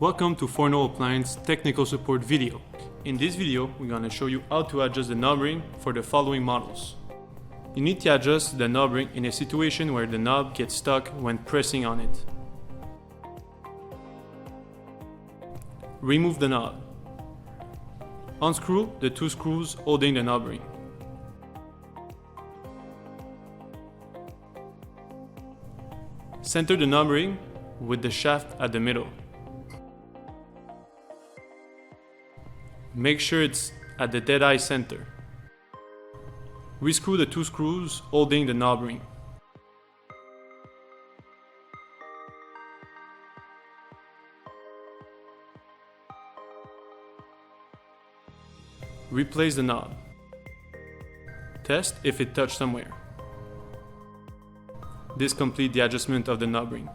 Welcome to Forno Appliance technical support video. In this video, we're going to show you how to adjust the knob ring for the following models. You need to adjust the knob ring in a situation where the knob gets stuck when pressing on it. Remove the knob. Unscrew the two screws holding the knob ring. Center the knob ring with the shaft at the middle. Make sure it's at the dead-eye center. Rescrew the two screws holding the knob ring. Replace the knob. Test if it touched somewhere. This completes the adjustment of the knob ring.